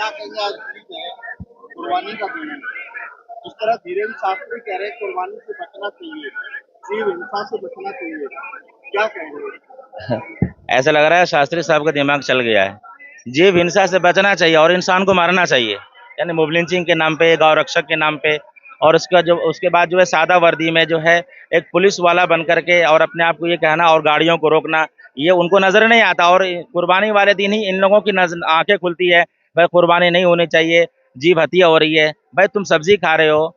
क्या कहेंगे आज ईद है, कुर्बानी का दिन है। जिस तरह धीरेन्द्र शास्त्री कह रहे हैं कुर्बानी से बचना चाहिए, जीव हिंसा से बचना चाहिए, क्या कहेंगे? ऐसा लग रहा है शास्त्री साहब का दिमाग चल गया है। जीव हिंसा से बचना चाहिए और इंसान को मारना चाहिए, यानी मोब लिंचिंग के नाम पे, गौ रक्षक के नाम पे। और उसके बाद जो है सादा वर्दी में जो है एक पुलिस वाला बन करके और अपने आप को ये कहना और गाड़ियों को रोकना, ये उनको नजर नहीं आता। और कुर्बानी वाले दिन ही इन लोगों की आंखें खुलती है, भाई कुर्बानी नहीं होनी चाहिए, जीव हत्या हो रही है। भाई तुम सब्जी खा रहे हो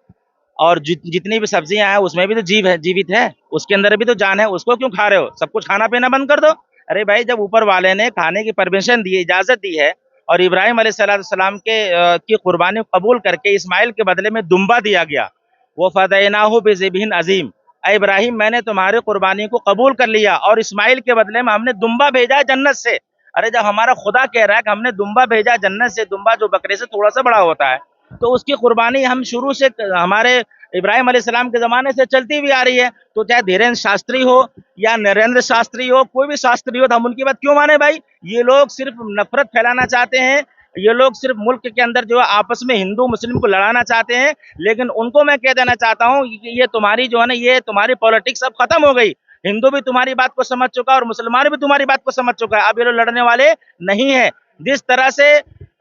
और जितनी भी सब्जियां हैं उसमें भी तो जीव है, जीवित है, उसके अंदर भी तो जान है, उसको क्यों खा रहे हो? सब कुछ खाना पीना बंद कर दो। अरे भाई, जब ऊपर वाले ने खाने की परमिशन दी, इजाजत दी है, और इब्राहिम अलैहिस्सलाम की कुर्बानी कबूल करके इस्माइल के बदले में दुम्बा दिया गया, वो फदैनाहु बिज़िब्हिन अजीम, ऐ इब्राहिम मैंने तुम्हारी कुर्बानी को कबूल कर लिया और इस्माइल के बदले में हमने दुम्बा भेजा है जन्नत से। अरे जब हमारा खुदा कह रहा है कि हमने दुम्बा भेजा जन्नत से, दुम्बा जो बकरे से थोड़ा सा बड़ा होता है, तो उसकी कुर्बानी हम शुरू से हमारे इब्राहिम अलैहिस्सलाम के जमाने से चलती भी आ रही है। तो चाहे धीरेन्द्र शास्त्री हो या नरेंद्र शास्त्री हो, कोई भी शास्त्री हो, तो हम उनकी बात क्यों माने भाई? ये लोग सिर्फ नफरत फैलाना चाहते हैं, ये लोग सिर्फ मुल्क के अंदर जो है आपस में हिंदू मुस्लिम को लड़ाना चाहते हैं। लेकिन उनको मैं कह देना चाहता हूँ कि ये तुम्हारी जो है ना, ये तुम्हारी पॉलिटिक्स अब खत्म हो गई। हिंदू भी तुम्हारी बात को समझ चुका और मुसलमान भी तुम्हारी बात को समझ चुका है। अब ये लोग लड़ने वाले नहीं है। जिस तरह से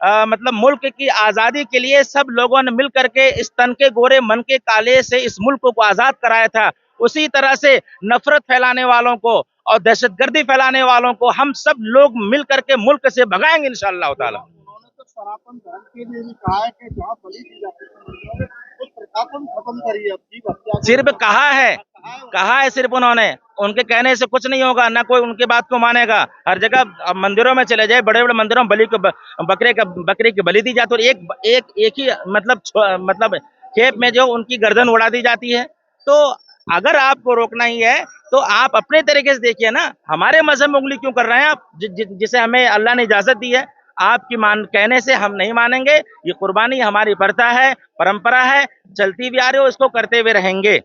मतलब मुल्क की आजादी के लिए सब लोगों ने मिल करके इस तन के गोरे मन के काले से इस मुल्क को आजाद कराया था, उसी तरह से नफरत फैलाने वालों को और दहशतगर्दी फैलाने वालों को हम सब लोग मिल करके मुल्क से भगाएंगे इंशाअल्लाह ताला। उन्होंने तो सनातन धर्म के लिए भी कहा है कि जहाँ बलि दी जाती है उस प्रथा को भी खत्म करिए, अब जीव हत्या को सिर्फ कहा है सिर्फ उन्होंने, उनके कहने से कुछ नहीं होगा, ना कोई उनकी बात को मानेगा। हर जगह अब मंदिरों में चले जाए, बड़े बड़े मंदिरों में बलि को बकरे की बलि दी जाती है, और एक ही मतलब खेप में जो उनकी गर्दन उड़ा दी जाती है। तो अगर आपको रोकना ही है तो आप अपने तरीके से देखिए ना, हमारे मजहब में उंगली क्यों कर रहे हैं आप, जिसे हमें अल्लाह ने इजाजत दी है? आपकी कहने से हम नहीं मानेंगे। ये कुर्बानी हमारी प्रथा है, परंपरा है, चलती भी आ रही है, उसको करते हुए रहेंगे।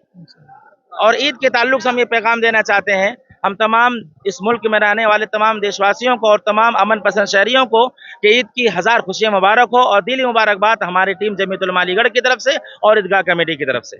और ईद के ताल्लुक से हम ये पैगाम देना चाहते हैं, हम तमाम इस मुल्क में रहने वाले तमाम देशवासियों को और तमाम अमन पसंद शहरियों को कि ईद की हजार खुशियां मुबारक हो और दिली मुबारकबाद हमारी टीम जमीयतुल उलमा अलीगढ़ की तरफ से और ईदगाह कमेटी की तरफ से।